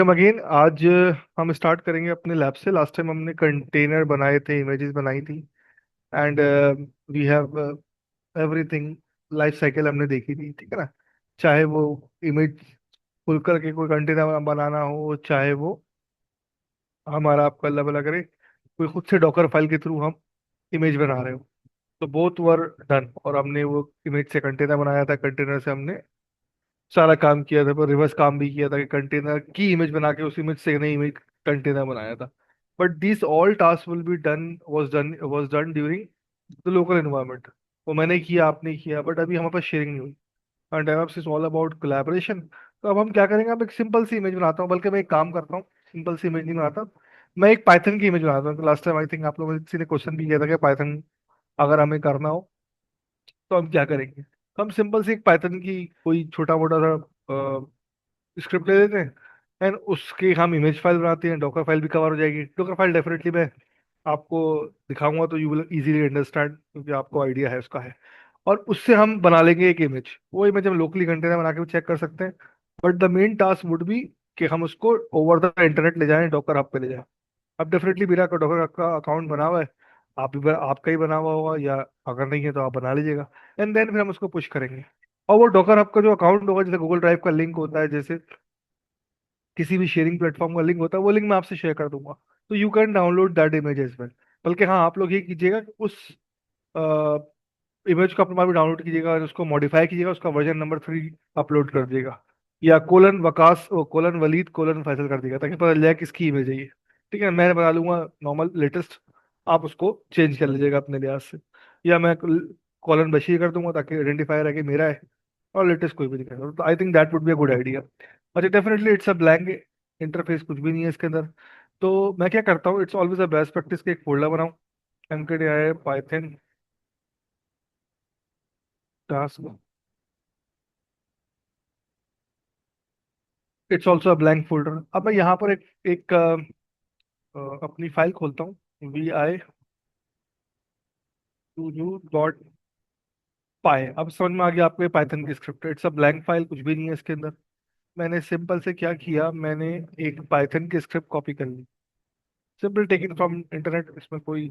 हम अगेन आज हम स्टार्ट करेंगे अपने लैब से। लास्ट टाइम हमने कंटेनर बनाए थे, इमेजेस बनाई थी, and we have everything. Life cycle हमने देखी थी, ठीक है ना। चाहे वो इमेज खुल करके कोई कंटेनर बनाना हो, चाहे वो हमारा आपका अल्लाह भला करे कोई खुद से डॉकर फाइल के थ्रू हम इमेज बना रहे हो, तो बोथ वर डन। और हमने वो इमेज से कंटेनर बनाया था, कंटेनर से हमने सारा काम किया था, पर रिवर्स काम भी किया था कि कंटेनर की इमेज बना के उस इमेज से नई इमेज कंटेनर बनाया था। But this all task will be done was done during the local environment. वो मैंने किया, आपने किया, बट अभी हमारे पास शेयरिंग नहीं हुई। और DevOps is all about collaboration. तो अब हम क्या करेंगे, अब एक सिंपल सी इमेज बनाता हूँ, बल्कि मैं एक काम करता हूँ, सिंपल सी इमेज नहीं बनाता, मैं एक पाइथन की इमेज बनाता हूँ। लास्ट टाइम आई थिंक आप लोगों ने किसी ने क्वेश्चन भी किया था कि पाइथन अगर हमें करना हो तो हम क्या करेंगे। तो हम सिंपल सी एक पाइथन की कोई छोटा मोटा सा स्क्रिप्ट ले लेते हैं, एंड उसकी हम इमेज फाइल बनाते हैं। डॉकर फाइल भी कवर हो जाएगी। डॉकर फाइल डेफिनेटली मैं आपको दिखाऊंगा तो यू विल इजीली अंडरस्टैंड, क्योंकि आपको आइडिया है उसका है। और उससे हम बना लेंगे एक इमेज। वो इमेज हम लोकली कंटेनर बना के चेक कर सकते हैं। But the main task would be कि हम उसको ओवर द इंटरनेट ले जाएं, डॉकर हब पे ले जाएं। अब डेफिनेटली मेरा डॉकर हब का अकाउंट बना हुआ है, आपका ही बना हुआ होगा, या अगर नहीं है तो आप बना लीजिएगा। एंड देन फिर हम उसको पुश करेंगे। और वो डॉकर हब का जो अकाउंट होगा, जैसे गूगल ड्राइव का लिंक होता है, जैसे किसी भी शेयरिंग प्लेटफॉर्म का लिंक होता है, वो लिंक मैं आपसे शेयर कर दूंगा। तो you can download that image as well. बल्कि हाँ, आप लोग ये कीजिएगा कि उस इमेज को अपने भी डाउनलोड कीजिएगा और उसको मॉडिफाई कीजिएगा, उसका वर्जन नंबर 3 अपलोड कर दिएगा, या colon Waqas colon Waleed colon Faisal कर दिएगा, ताकि पता चल जाए किसकी इमेज है ये। ठीक है, मैं बना लूंगा नॉर्मल लेटेस्ट, आप उसको चेंज कर लीजिएगा अपने लिहाज से। या मैं कोलन बशीर कर दूंगा ताकि आइडेंटिफायर है कि मेरा है, और लेटेस्ट कोई भी दिखाएगा। तो I think that would be a good idea. अच्छा, definitely it's a blank interface, कुछ भी नहीं है इसके अंदर। तो मैं क्या करता हूँ, it's always a best practice कि एक फोल्डर बनाऊं, mkdir Python task. It's also a blank folder. अब मैं यहाँ पर एक अपनी फाइल खोलता हूँ, vi2u.py। अब समझ में आ गया आपको, ये पाइथन की स्क्रिप्ट है। इट्स अ ब्लैंक फाइल, कुछ भी नहीं है इसके अंदर। मैंने सिंपल से क्या किया, मैंने एक पाइथन की स्क्रिप्ट कॉपी कर ली, सिंपल टेकिंग फ्रॉम इंटरनेट। इसमें कोई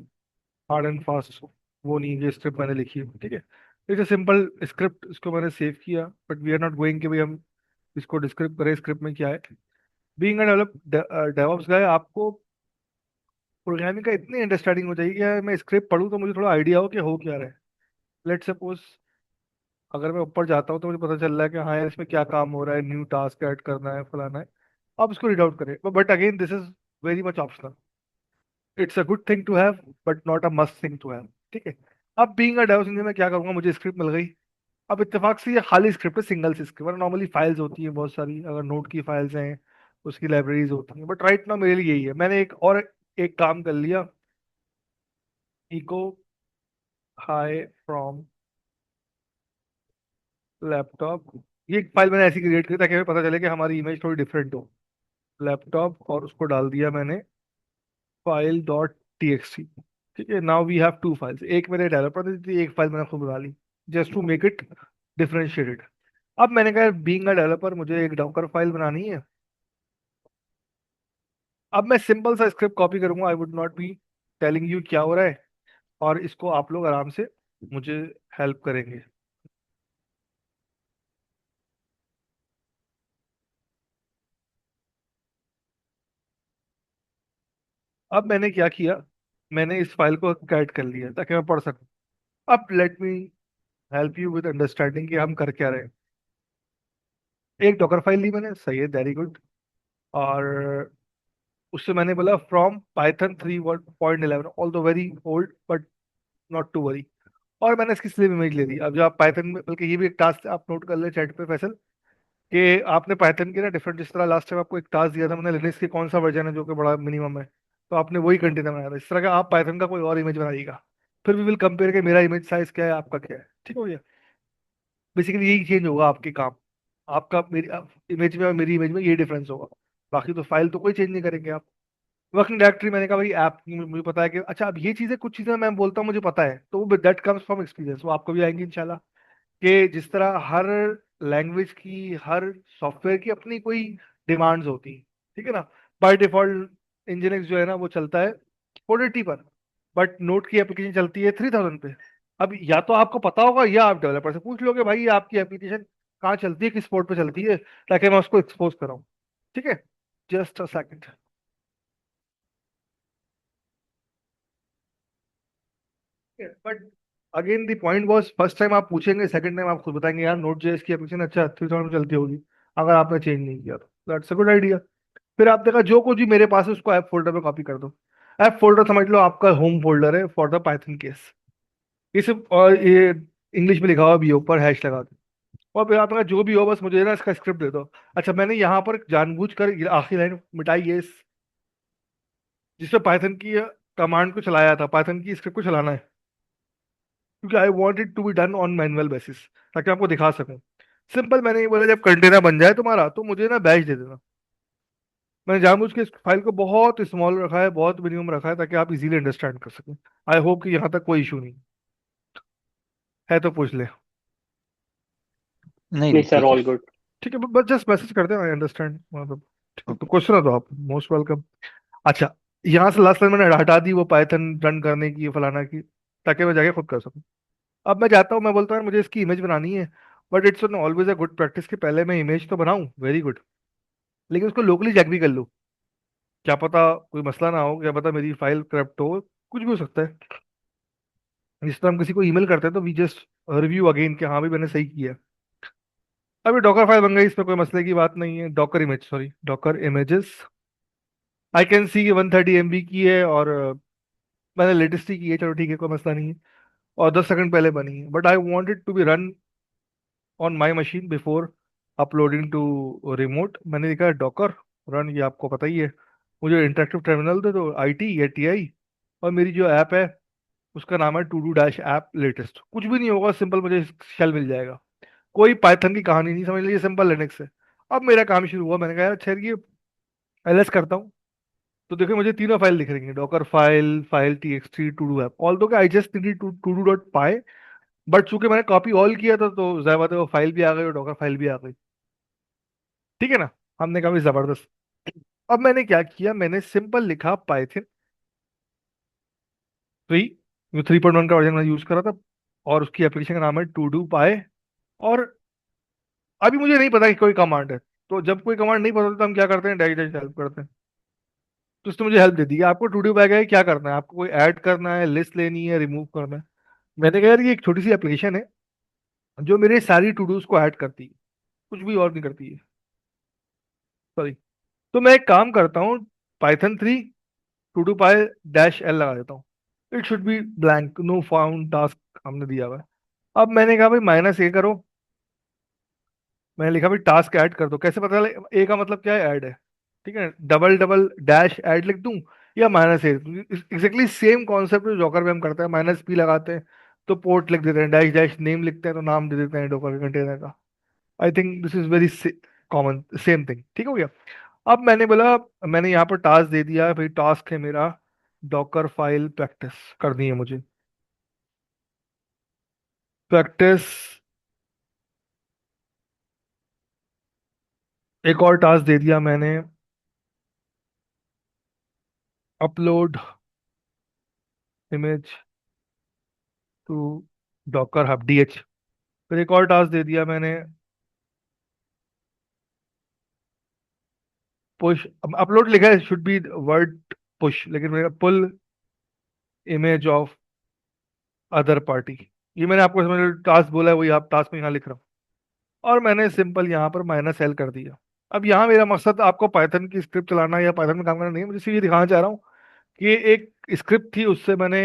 हार्ड एंड फास्ट वो नहीं है, ये स्क्रिप्ट मैंने लिखी है, ठीक है। इट्स अ सिंपल स्क्रिप्ट, इसको मैंने सेव किया। But we are not going कि भाई हम इसको डिस्क्राइब करें स्क्रिप्ट में क्या है। बीइंग अ डेवलप डेवऑप्स गाय, आपको प्रोग्रामिंग का इतनी अंडरस्टैंडिंग हो जाएगी कि यार मैं स्क्रिप्ट पढूं तो मुझे थोड़ा आइडिया हो कि हो क्या रहा है। लेट सपोज अगर मैं ऊपर जाता हूँ तो मुझे पता चल रहा है कि हाँ यार, इसमें क्या काम हो रहा है, न्यू टास्क ऐड करना है, फलाना है। आप उसको रीड आउट करें, but again this is very much optional. It's a good thing to have, but not a must thing to have, ठीक है। अब बीइंग अ डेवलपर इंजीनियर मैं क्या करूंगा, मुझे स्क्रिप्ट मिल गई। अब इत्तेफाक से ये खाली स्क्रिप्ट है, single C script. Normally files होती हैं बहुत सारी, अगर नोट की फाइल्स हैं उसकी लाइब्रेरीज होती हैं, बट राइट नाउ मेरे लिए यही है। मैंने एक काम कर लिया, इको हाई फ्रॉम लैपटॉप। ये एक फाइल मैंने ऐसी क्रिएट की ताकि हमें पता चले कि हमारी इमेज थोड़ी डिफरेंट हो। लैपटॉप, और उसको डाल दिया मैंने file dot T X T. ठीक है, now we have two files. एक मेरे डेवलपर ने दी थी, एक फाइल मैंने खुद बना ली, just to make it differentiated. अब मैंने कहा बीइंग अ डेवलपर मुझे एक डॉकर फाइल बनानी है। अब मैं सिंपल सा स्क्रिप्ट कॉपी करूंगा, I would not be telling you क्या हो रहा है, और इसको आप लोग आराम से मुझे हेल्प करेंगे। अब मैंने क्या किया, मैंने इस फाइल को कैट कर लिया ताकि मैं पढ़ सकूं। अब let me help you with understanding कि हम कर क्या रहे हैं। एक डॉकर फाइल ली मैंने, सही है, वेरी गुड। और उससे मैंने बोला from Python 3.11, although very old but not to worry. और मैंने इसकी स्लिम इमेज ले ली। अब जो आप पाइथन में, बल्कि ये भी एक टास्क आप नोट कर ले चैट पे फैसल, कि आपने पाइथन के ना डिफरेंट, जिस तरह लास्ट टाइम आपको एक टास्क दिया था मैंने, लिनक्स के कौन सा वर्जन है जो कि बड़ा मिनिमम है, तो आपने वही कंटेनर बनाया था। इस तरह का आप पाइथन का कोई और इमेज बनाइएगा, फिर वी विल कंपेयर कि मेरा इमेज साइज क्या है, आपका क्या है, ठीक हो गया। बेसिकली यही चेंज होगा आपके काम। आपका मेरी इमेज में और मेरी इमेज में ये डिफरेंस होगा। बाकी तो फाइल तो कोई चेंज नहीं करेंगे आप। वर्किंग डायरेक्टरी, मैंने कहा भाई ऐप मुझे पता है कि अच्छा, अब ये चीजें, कुछ चीजें मैं बोलता हूँ मुझे पता है, तो वो दैट कम्स फ्रॉम एक्सपीरियंस, वो आपको भी आएंगी इंशाल्लाह। कि जिस तरह हर लैंग्वेज की, हर सॉफ्टवेयर की अपनी कोई डिमांड्स होती हैं। ठीक है ना। बाय डिफॉल्ट इंजीनियरिंग जो है ना वो चलता है 480 पर, बट नोट की एप्लीकेशन चलती है 3000 पे। अब या तो आपको पता होगा या आप डेवलपर से पूछ लोगे भाई ये आपकी एप्लीकेशन कहाँ चलती है, किस पोर्ट पे चलती है, ताकि मैं उसको एक्सपोज कराऊं। ठीक है, just a second. But again the point was, first time आप पूछेंगे, सेकंड टाइम आप खुद बताएंगे यार नोट जेएस की एप्लीकेशन अच्छा 3000 में चलती होगी, अगर आपने चेंज नहीं किया तो दैट्स अ गुड आइडिया। फिर आपने कहा जो कुछ भी मेरे पास है उसको ऐप फोल्डर में कॉपी कर दो। ऐप फोल्डर समझ लो आपका होम फोल्डर है फॉर द पाइथन केस। ये सिर्फ, और ये इंग्लिश में लिखा हुआ भी हो, ऊपर हैश लगा दो। और फिर आपने कहा जो भी हो बस मुझे ना इसका स्क्रिप्ट दे दो। अच्छा, मैंने यहाँ पर जानबूझकर ये आखिरी लाइन मिटाई है जिसमें पाइथन की कमांड को चलाया था, पाइथन की स्क्रिप्ट को चलाना है, क्योंकि I want it to be done on manual basis, ताकि आपको दिखा सकूं। सिंपल, मैंने ये बोला जब कंटेनर बन जाए तुम्हारा तो मुझे ना बैच दे देना। मैंने जानबूझ के इस फाइल को बहुत स्मॉल रखा है, बहुत मिनिमम रखा है, ताकि आप इजीली अंडरस्टैंड कर सकें। आई होप कि यहाँ तक कोई इशू नहीं है तो पूछ ले। नहीं नहीं नहीं, सर, ठीक है। All good. ठीक है, बस जस्ट मैसेज कर देना, आई अंडरस्टैंड मतलब। ठीक है, तो ओके। क्वेश्चन है तो आप मोस्ट वेलकम। अच्छा, यहाँ से लास्ट टाइम मैंने हटा दी वो पाइथन रन करने की, फलाना की, ताकि मैं जाके खुद कर सकूँ। अब मैं जाता हूँ, मैं बोलता हूँ मुझे इसकी इमेज बनानी है, but it's always a good practice कि पहले मैं इमेज तो बनाऊँ, वेरी गुड, लेकिन उसको लोकली चेक भी कर लूँ। क्या पता कोई मसला ना हो, क्या पता मेरी फाइल करप्ट हो, कुछ भी हो सकता है। जिस तरह हम किसी को ईमेल करते हैं तो वी जस्ट रिव्यू अगेन कि हाँ भी मैंने सही किया। अभी डॉकर फाइल बन गई, इसमें कोई मसले की बात नहीं है। Docker image, sorry Docker images, I can C 130 MB की है, और मैंने लेटेस्ट ही की है, चलो ठीक है कोई मसला नहीं है, और 10 सेकंड पहले बनी है। But I wanted to be run on my machine before uploading to remote. मैंने लिखा है डॉकर रन, ये आपको पता ही है। मुझे इंटरेक्टिव टर्मिनल दे दो, IT या TI, और मेरी जो ऐप है उसका नाम है to do dash app latest. कुछ भी नहीं होगा, सिंपल मुझे शेल मिल जाएगा। कोई पाइथन की कहानी नहीं, समझ लीजिए सिंपल लिनक्स है। अब मेरा काम शुरू हुआ, मैंने कहा यार अच्छा ये LS करता हूँ। तो देखो मुझे तीनों फाइल दिख रही हैं, docker file, file TXT, to do app, although I just needed to do dot py. But चूंकि मैंने कॉपी ऑल किया था तो जाहिर बात है वो फाइल भी आ गई और डॉकर फाइल भी आ गई। ठीक है ना। हमने कहा भी जबरदस्त। अब मैंने क्या किया, मैंने सिंपल लिखा पाइथन 3, जो 3.1 का वर्जन मैंने यूज करा था, और उसकी एप्लीकेशन का नाम है टू डू पाई। और अभी मुझे नहीं पता कि कोई कमांड है, तो जब कोई कमांड नहीं पता तो हम क्या करते हैं, डायरेक्ट हेल्प करते हैं। तो उसने मुझे हेल्प दे दी कि आपको टू डू बैग है, क्या करना है आपको, कोई ऐड करना है, लिस्ट लेनी है, रिमूव करना है। मैंने कहा यार ये एक छोटी सी एप्लीकेशन है जो मेरे सारी टू डूज को ऐड करती है, कुछ भी और नहीं करती है, सॉरी। तो मैं एक काम करता हूँ, Python 3 to do py dash L लगा देता हूँ। It should be blank, no found task हमने दिया हुआ है। अब मैंने कहा भाई -A करो। मैंने लिखा भाई टास्क ऐड कर दो, कैसे पता चले A का मतलब क्या है, ऐड है। ठीक है, डबल डबल डैश ऐड लिख दूं या -A, एग्जैक्टली सेम कॉन्सेप्ट जो डॉकर में हम करते हैं, -P लगाते हैं तो पोर्ट लिख देते हैं, डैश डैश नेम लिखते हैं तो नाम दे देते हैं डॉकर के कंटेनर का। I think this is very common, same thing, ठीक हो गया। अब मैंने बोला, मैंने यहाँ पर टास्क दे दिया भाई, टास्क है मेरा डॉकर फाइल प्रैक्टिस करनी है मुझे, प्रैक्टिस। एक और टास्क दे दिया मैंने, upload image to Docker hub DH। फिर एक और टास्क दे दिया मैंने, पुश, अपलोड लिखा है, शुड बी वर्ड पुश, लेकिन मेरा पुल इमेज ऑफ अदर पार्टी। ये मैंने आपको समझ टास्क बोला है, वही आप टास्क में यहाँ लिख रहा हूँ। और मैंने सिंपल यहाँ पर -L कर दिया। अब यहाँ मेरा मकसद आपको पाइथन की स्क्रिप्ट चलाना या पाइथन में काम करना नहीं है, मुझे सिर्फ ये दिखाना चाह रहा हूँ कि ये एक स्क्रिप्ट थी, उससे मैंने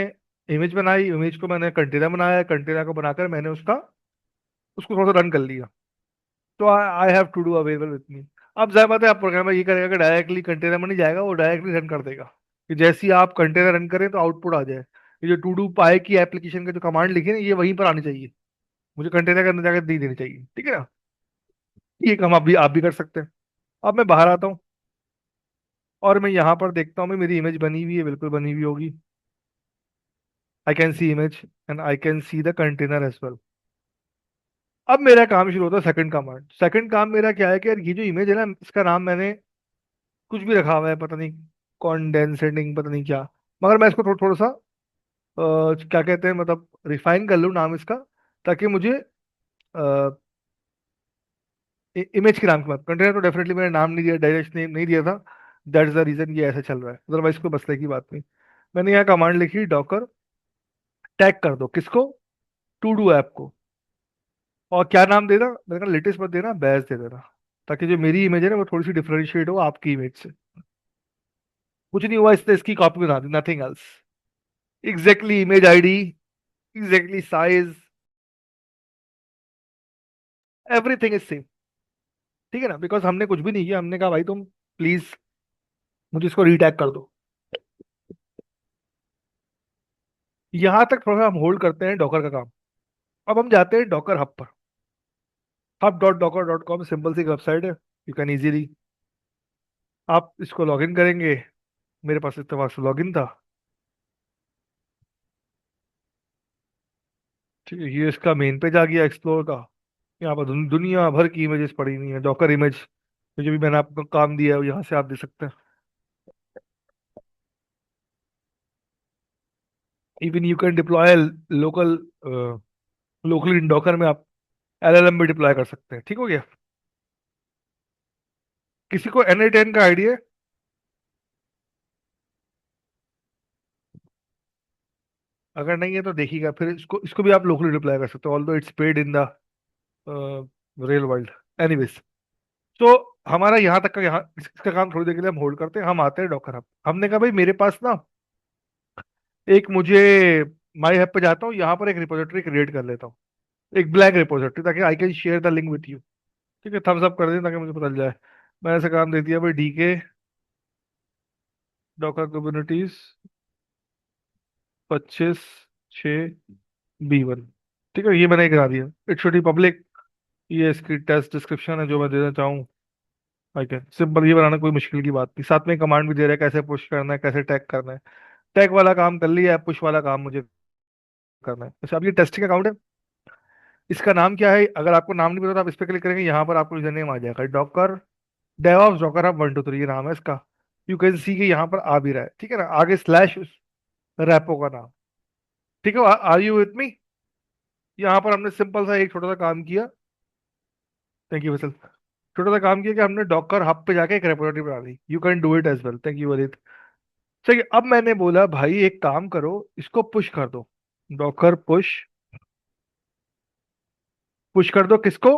इमेज बनाई, इमेज को मैंने कंटेनर बनाया, कंटेनर को बनाकर मैंने उसको थोड़ा सा रन कर लिया। तो I have to do available with me. अब जाहिर बात है आप प्रोग्रामर ये करेगा कि डायरेक्टली कंटेनर में नहीं जाएगा, वो डायरेक्टली रन कर देगा कि जैसे ही आप कंटेनर रन करें तो आउटपुट आ जाए। ये जो टू डू पाई की एप्लीकेशन का जो कमांड लिखे ना, ये वहीं पर आनी चाहिए, मुझे कंटेनर के अंदर जाकर दे देनी चाहिए। ठीक है ना। ये काम आप भी कर सकते हैं। अब मैं बाहर आता हूँ और मैं यहाँ पर देखता हूँ, मेरी इमेज बनी हुई है, बिल्कुल बनी हुई होगी। I can see image and I can see the container as well. अब मेरा काम शुरू होता है सेकंड कमांड। सेकंड काम मेरा क्या है कि यार ये जो इमेज है ना, इसका नाम मैंने कुछ भी रखा हुआ है, पता नहीं कॉन्डेंसेटिंग पता नहीं क्या। मगर मैं इसको थोड़ा सा क्या कहते हैं, मतलब रिफाइन कर लूँ नाम इसका, ताकि मुझे इमेज के नाम के बाद कंटेनर तो डेफिनेटली मैंने नाम नहीं दिया, डायरेक्ट नेम नहीं दिया था। दैट इज द रीजन ये ऐसा चल रहा है, अदरवाइज कोई मसले की बात नहीं। मैंने यहाँ कमांड लिखी, डॉकर टैग कर दो किसको, टू डू ऐप को। और क्या नाम देना, मैंने कहा लेटेस्ट मत देना, बैज दे देना, ताकि जो मेरी इमेज है ना वो थोड़ी सी डिफरेंशिएट हो आपकी इमेज से। कुछ नहीं हुआ, इसने इसकी कॉपी बना दी, nothing else. Exactly image ID, exactly size, everything is same. ठीक है ना, बिकॉज हमने कुछ भी नहीं किया, हमने कहा भाई तुम प्लीज मुझे इसको रीटैग कर दो। यहां तक थोड़ा सा हम होल्ड करते हैं डॉकर का काम। अब हम जाते हैं डॉकर हब पर। hub.docker.com सिंपल सी वेबसाइट है, यू कैन इजीली, आप इसको लॉगिन करेंगे। मेरे पास इतना वक्त लॉगिन था। ठीक है, ये इसका मेन पेज आ गया एक्सप्लोर का। यहाँ पर दुनिया भर की इमेजेस पड़ी हुई हैं, डॉकर इमेज जो भी मैंने आपको काम दिया है वो यहाँ से आप दे सकते हैं। Even you can deploy local, locally in Docker में आप एलएलएम भी डिप्लॉय कर सकते हैं। ठीक हो गया। किसी को NA10 का आइडिया है? अगर नहीं है तो देखिएगा, फिर इसको इसको भी आप लोकली डिप्लॉय कर सकते हो, although it's paid in the real world. Anyways, तो हमारा यहाँ तक का, यहाँ इसका काम थोड़ी देर के लिए हम होल्ड करते हैं, हम आते हैं डॉकर हब। हमने कहा भाई मेरे पास ना एक मुझे माई हब पे जाता हूँ, यहाँ पर एक रिपोजिटरी क्रिएट कर लेता हूँ, एक ब्लैंक रिपोजिटरी, ताकि I can share the link with you. ठीक है, थम्स अप कर दें ताकि मुझे पता चल जाए। मैंने ऐसा काम दे दिया भाई, DK डॉकर कम्युनिटीज 25/6 B1। ठीक है, ये मैंने करा दिया, इट शुड बी पब्लिक। ये इसकी टेस्ट डिस्क्रिप्शन है जो मैं देना चाहूँ। आई कैन सिंपल, ये बनाना कोई मुश्किल की बात नहीं। साथ में कमांड भी दे रहा है कैसे पुश करना है, कैसे टैग करना है। टैग वाला काम कर लिया है, पुश वाला काम मुझे करना है। अच्छा, अब ये टेस्टिंग अकाउंट है, इसका नाम क्या है? अगर आपको नाम नहीं पता तो आप इस पर क्लिक करेंगे, यहाँ पर आपको यूजर नेम आ जाएगा, डॉकर डेवऑप्स डॉकर हब 123, ये नाम है इसका। यू कैन सी कि यहाँ पर आ भी रहा है। ठीक है ना, आगे स्लैश रैपो का नाम। ठीक है, आर यू विथ मी? यहाँ पर हमने सिंपल सा एक छोटा सा काम किया। Thank you vessel. छोटा सा काम किया कि हमने डॉकर हब पे जाके एक रेपोजिटरी बना दी। You can do it as well, thank you वरीद। चलिए, अब मैंने बोला भाई एक काम करो, इसको पुश कर दो, डॉकर पुश। पुश कर दो किसको?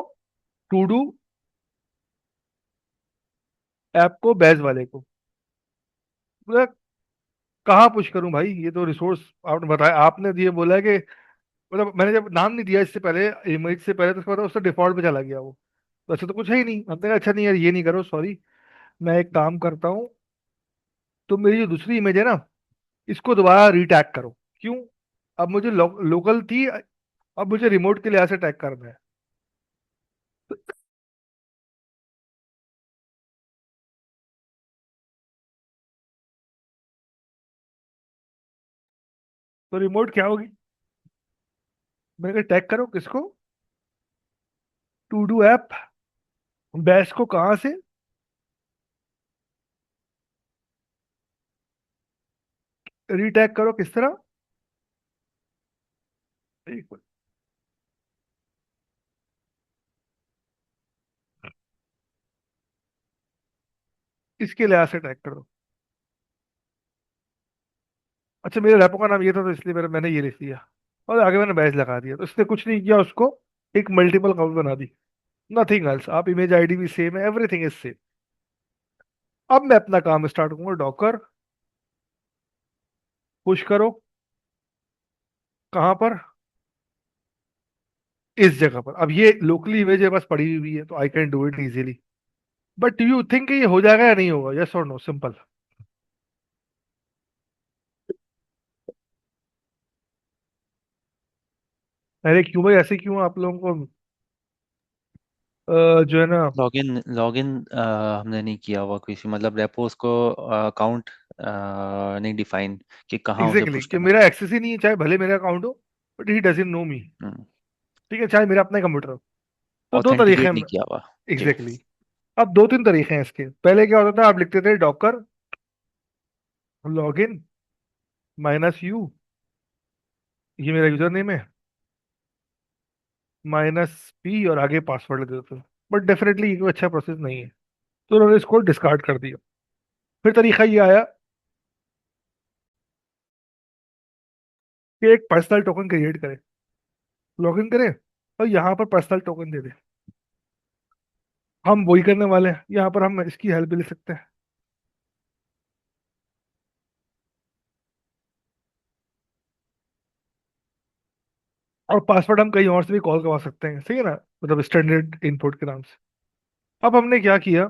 टू डू ऐप को, बैज वाले को। बोला, कहाँ पुश करूं भाई, ये तो रिसोर्स आपने बताया, आपने ये बोला है कि, मतलब मैंने जब नाम नहीं दिया इससे पहले, इमेज से पहले, तो उसके बाद उससे डिफॉल्ट पे चला गया वो। तो अच्छा तो कुछ है ही नहीं। हमने कहा अच्छा नहीं यार, ये नहीं करो, सॉरी, मैं एक काम करता हूँ, तो मेरी जो दूसरी इमेज है ना, इसको दोबारा रीटैग करो। क्यों? अब मुझे लोकल थी, अब मुझे रिमोट के लिहाज से टैग करना है। तो रिमोट क्या होगी? मैंने कहा टैग करो किसको, टू डू ऐप बैश को। कहाँ से? रीटैग करो किस तरह? एक मिनट, इसके लिहाज से टैग कर दो। अच्छा, मेरे रैपो का नाम ये था तो इसलिए मैंने ये लिख दिया, और आगे मैंने बैच लगा दिया, तो इसने कुछ नहीं किया, उसको एक मल्टीपल अकाउंट बना दी। नथिंग एल्स, आप इमेज आईडी भी सेम है, एवरीथिंग इज सेम। अब मैं अपना काम स्टार्ट करूंगा, डॉकर पुश करो। कहाँ पर? इस जगह पर। अब ये लोकली इमेज है, बस पड़ी हुई है, तो I can do it easily. But you think ये हो जाएगा या नहीं होगा? यस और नो, सिंपल। अरे क्यों भाई, ऐसे क्यों आप लोगों को जो है ना। लॉगिन लॉगिन हमने नहीं किया हुआ किसी, मतलब रेपोस को अकाउंट नहीं डिफाइन कि कहाँ उसे एग्जैक्टली पुश कि करना मेरा चाहिए। एक्सेस ही नहीं है, चाहे भले मेरा अकाउंट हो, बट ही डजंट नो मी। हम्म। ठीक है, चाहे मेरा अपना कंप्यूटर हो। तो दो तरीके ऑथेंटिकेट नहीं हैं। किया हुआ। जी। एग्जैक्टली, अब दो तीन तरीके हैं इसके। पहले क्या होता था, आप लिखते थे डॉकर लॉगिन -u, ये मेरा यूजर नेम है, -p और आगे पासवर्ड लिख देते थे। बट डेफिनेटली ये कोई अच्छा प्रोसेस नहीं है, तो उन्होंने इसको डिस्कार्ड कर दिया। फिर तरीका ये आया कि एक पर्सनल टोकन क्रिएट करें, लॉगिन करें और यहाँ पर पर्सनल टोकन दे दें। हम वही करने वाले हैं, यहाँ पर हम इसकी हेल्प भी ले सकते हैं। और पासवर्ड हम कहीं और से भी कॉल करवा सकते हैं, सही है ना, मतलब स्टैंडर्ड इनपुट के नाम से। अब हमने क्या किया,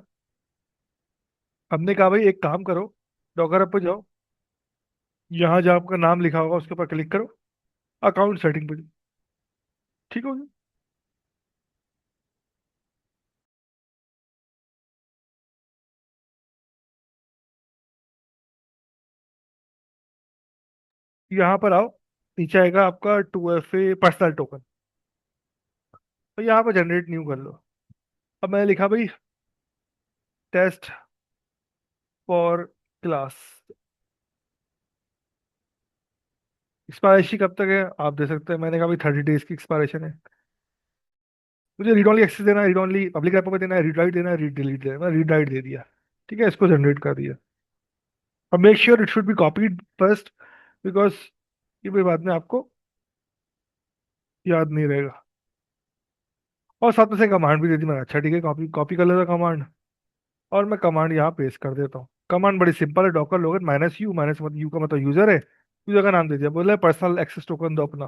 हमने कहा भाई एक काम करो, डॉकर ऐप पे जाओ, यहाँ जहाँ आपका नाम लिखा होगा उसके ऊपर क्लिक करो, अकाउंट सेटिंग पे जाओ, ठीक हो गया। यहाँ पर आओ, नीचे आएगा आपका 2FA पर्सनल टोकन, तो यहाँ पर जनरेट न्यू कर लो। अब मैंने लिखा भाई टेस्ट फॉर क्लास। एक्सपायरेशन कब तक है आप दे सकते हैं, मैंने कहा भाई 30 डेज की एक्सपायरेशन है। मुझे रीड ओनली एक्सेस देना है, रीड ओनली पब्लिक रेपो पे देना है, रीड राइट देना है, रीड डिलीट देना है, मैं रीड राइट दे दिया। ठीक है, इसको जनरेट कर दिया। अब make sure it should be copied first, because ये भी बाद में आपको याद नहीं रहेगा। और साथ में से कमांड भी दे दी मैंने, अच्छा ठीक है, कॉपी कॉपी कर लेता कमांड। और मैं कमांड यहाँ पेस्ट कर देता हूँ। कमांड बड़ी सिंपल है, डॉकर लोगन -u, माइनस मतलब यू का मतलब यूजर है, यूजर का नाम दे दिया, बोला पर्सनल एक्सेस टोकन दो अपना।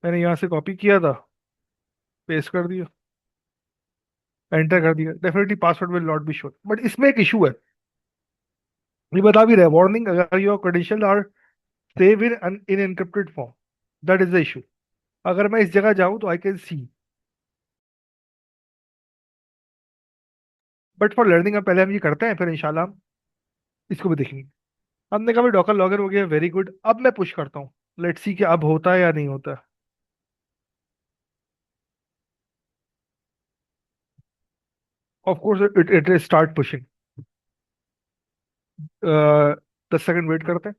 मैंने यहाँ से कॉपी किया था, पेस्ट कर दिया, एंटर कर दिया। Definitely password will not be sure, but इसमें एक इशू है, ये बता भी रहा है वार्निंग, अगर your credential are save in encrypted form, that is the issue. अगर मैं इस जगह जाऊं तो I can see, but for learning हम पहले हम ये करते हैं, फिर इंशाल्लाह हम इसको भी देखेंगे। हमने कहा डॉकर लॉगर हो गया, वेरी गुड। अब मैं पुश करता हूँ, लेट्स सी कि अब होता है या नहीं होता। Of course it it start pushing. 10 second wait करते हैं।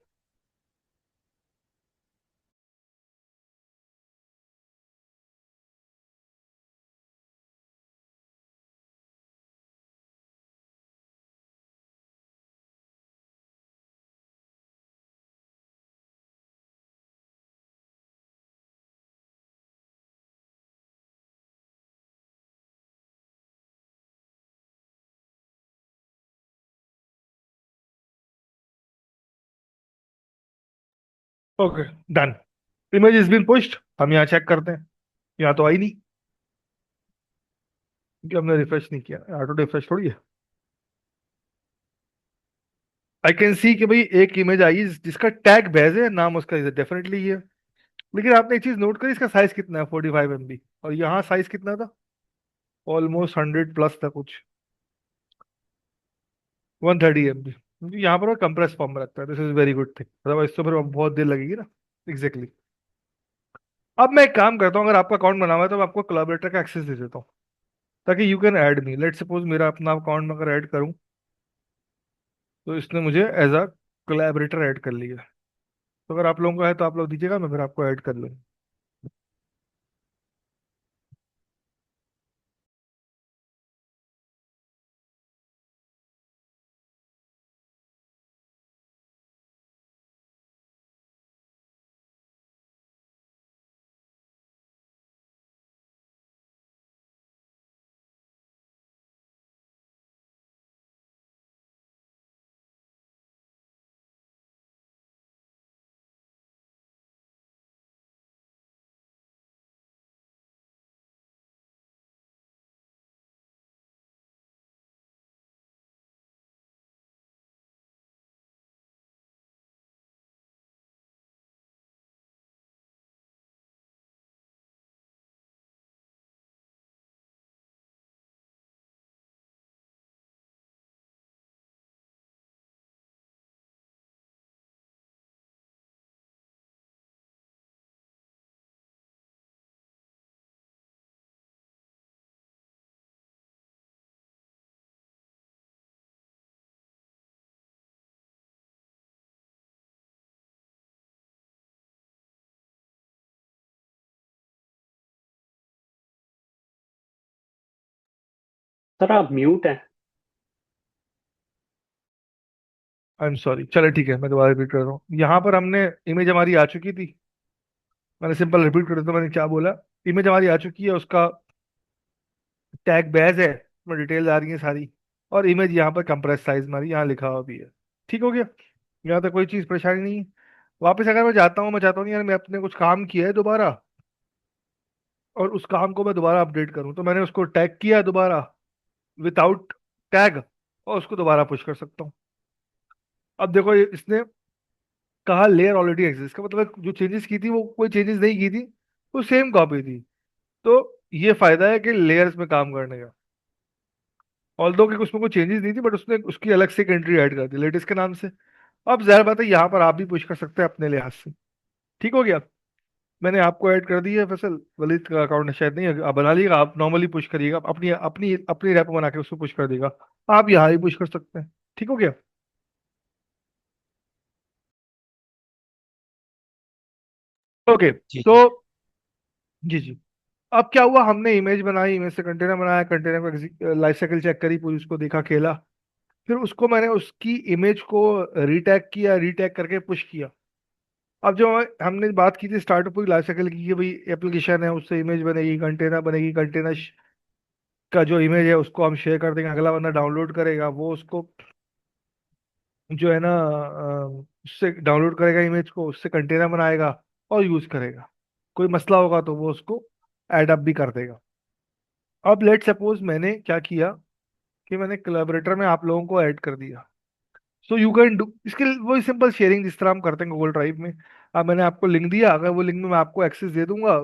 Okay, done. Image is been pushed. हम यहाँ चेक करते हैं, यहाँ तो आई नहीं, क्योंकि हमने रिफ्रेश नहीं किया, ऑटो रिफ्रेश थोड़ी है। आई कैन सी कि भाई एक इमेज आई जिसका टैग बेज है, नाम उसका डेफिनेटली ये है। लेकिन आपने एक चीज नोट करी, इसका साइज कितना है, 45 MB, और यहाँ साइज कितना था, ऑलमोस्ट 100 प्लस था कुछ, 130 MB। क्योंकि यहाँ पर वो कंप्रेस फॉर्म में रखता है, this is very good thing, otherwise तो फिर बहुत देर लगेगी ना। Exactly exactly. अब मैं एक काम करता हूँ, अगर आपका अकाउंट बना हुआ है तो मैं आपको कोलैबोरेटर का एक्सेस दे देता हूँ, ताकि you can add me. Let suppose मेरा अपना अकाउंट में अगर ऐड करूँ, तो इसने मुझे एज अ कोलैबोरेटर ऐड कर लिया। तो अगर आप लोगों का है तो आप लोग दीजिएगा, मैं फिर आपको ऐड कर लूँगा। सर आप म्यूट हैं। आई एम सॉरी, चलो ठीक है, मैं दोबारा रिपीट कर रहा हूँ। यहाँ पर हमने इमेज हमारी आ चुकी थी। मैंने सिंपल रिपीट कर देता हूँ मैंने क्या बोला। इमेज हमारी आ चुकी है, उसका टैग बैज है, उसमें डिटेल आ रही है सारी। और इमेज यहाँ पर कंप्रेस साइज हमारी यहाँ लिखा हुआ भी है। ठीक हो गया, यहाँ तक कोई चीज़ परेशानी नहीं है। वापस अगर मैं जाता हूँ, मैं चाहता हूँ यार मैं अपने कुछ काम किया है दोबारा, और उस काम को मैं दोबारा अपडेट करूँ, तो मैंने उसको टैग किया दोबारा विदाउट टैग, और उसको दोबारा पुश कर सकता हूँ। अब देखो इसने कहा लेयर ऑलरेडी एग्जिस्ट, का मतलब है जो चेंजेस की थी वो कोई चेंजेस नहीं की थी, वो सेम कॉपी थी। तो ये फायदा है कि लेयर्स में काम करने का। ऑल्दो कि उसमें कोई चेंजेस नहीं थी, बट उसने उसकी अलग से एक एंट्री ऐड कर दी लेटेस्ट के नाम से। अब जाहिर बात है यहाँ पर आप भी पुश कर सकते हैं अपने लिहाज से। ठीक हो गया, मैंने आपको ऐड कर दिया है फैसल। वलीद का अकाउंट शायद नहीं है, आप बना लीजिएगा, आप नॉर्मली पुश करिएगा, अपनी अपनी अपनी रैप बना के उसको पुश कर देगा। आप यहाँ ही पुश कर सकते हैं। ठीक हो गया। ओके, जी तो जी। जी जी। अब क्या हुआ, हमने इमेज बनाई, इमेज से कंटेनर बनाया, कंटेनर को लाइफ साइकिल चेक करी पूरी, उसको देखा, खेला। फिर उसको मैंने उसकी इमेज को रीटैग किया, रीटैग करके पुश किया। अब जो हमने बात की थी स्टार्ट पूरी लाइफ साइकिल की कि भाई एप्लीकेशन है, उससे इमेज बनेगी, कंटेनर बनेगी, कंटेनर का जो इमेज है उसको हम शेयर कर देंगे, अगला बंदा डाउनलोड करेगा, वो उसको जो है ना उससे डाउनलोड करेगा इमेज को, उससे कंटेनर बनाएगा और यूज करेगा। कोई मसला होगा तो वो उसको एड अप भी कर देगा। अब लेट सपोज मैंने क्या किया कि मैंने कोलैबोरेटर में आप लोगों को ऐड कर दिया। सो यू कैन डू इसके वही सिंपल शेयरिंग जिस तरह हम करते हैं गूगल ड्राइव में। अब मैंने आपको लिंक दिया, अगर वो लिंक में मैं आपको एक्सेस दे दूंगा,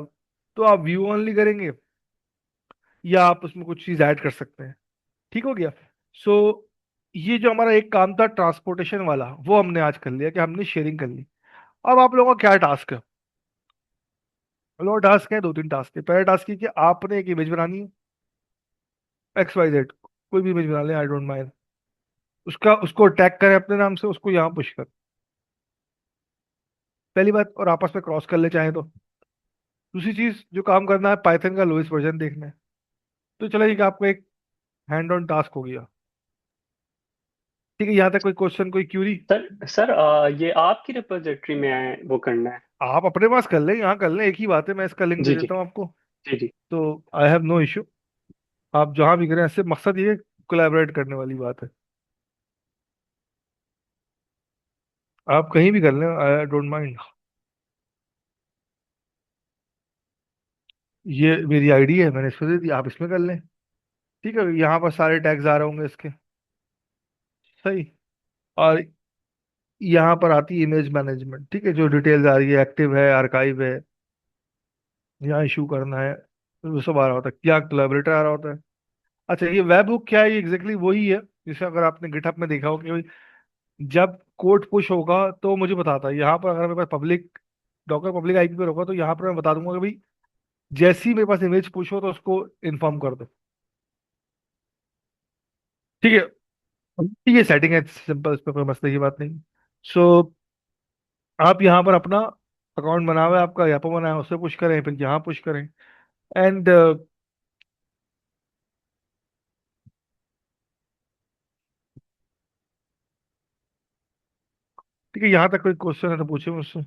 तो आप व्यू ओनली करेंगे, या आप उसमें कुछ चीज़ ऐड कर सकते हैं। ठीक हो गया। सो ये जो हमारा एक काम था ट्रांसपोर्टेशन वाला, वो हमने आज कर लिया कि हमने शेयरिंग कर ली। अब आप लोगों का क्या टास्क है? लोग टास्क है, दो तीन टास्क है। पहला टास्क ये कि आपने एक इमेज बनानी है, एक्स वाई जेड, कोई भी इमेज बना लें, आई डोंट माइंड। उसका उसको टैग करें अपने नाम से, उसको यहाँ पुश कर, पहली बात, और आपस में क्रॉस कर ले चाहे तो। दूसरी चीज जो काम करना है, पाइथन का लोएस्ट वर्जन देखना है। तो चलो ये कि आपको एक हैंड ऑन टास्क हो गया। ठीक है, यहाँ तक कोई क्वेश्चन, कोई क्यूरी? सर ये आपकी रिपोजिटरी में है वो करना है। आप अपने पास कर लें, यहाँ कर लें, एक ही बात है, मैं इसका लिंक दे जी जी। देता हूँ आपको। जी जी। तो आई हैव नो इशू, आप जहाँ भी करें, ऐसे मकसद ये कोलैबोरेट करने वाली बात है। आप कहीं भी कर लें, आई डोंट माइंड। ये मेरी आईडी है, मैंने इसमें दे दी, आप इसमें कर लें। ठीक है, यहाँ पर सारे टैग्स आ रहे होंगे इसके। सही। और यहाँ पर आती है इमेज मैनेजमेंट, ठीक है, जो डिटेल्स आ रही है, एक्टिव है, आर्काइव है, यहाँ इशू करना है, वो सब आ रहा होता है, क्या कोलैबोरेटर आ रहा होता है। अच्छा, ये वेब हुक क्या है? ये एग्जैक्टली वही है जिसे अगर आपने गिटहब में देखा हो कि भाई जब कोड पुश होगा तो मुझे बताता है। यहाँ पर अगर मेरे पास पब्लिक डॉकर पब्लिक आईपी पर होगा, तो यहाँ पर मैं बता दूंगा कि भाई जैसे ही मेरे पास इमेज पुश हो तो उसको इन्फॉर्म कर दो। ठीक है, ये सेटिंग है सिंपल, इस पर कोई मसले की बात नहीं। सो आप यहाँ पर अपना अकाउंट बना हुआ है आपका, यहाँ पर बना है, उससे पुश करें, फिर यहाँ पुश करें। एंड ठीक है, यहाँ तक कोई क्वेश्चन है तो पूछे मुझसे।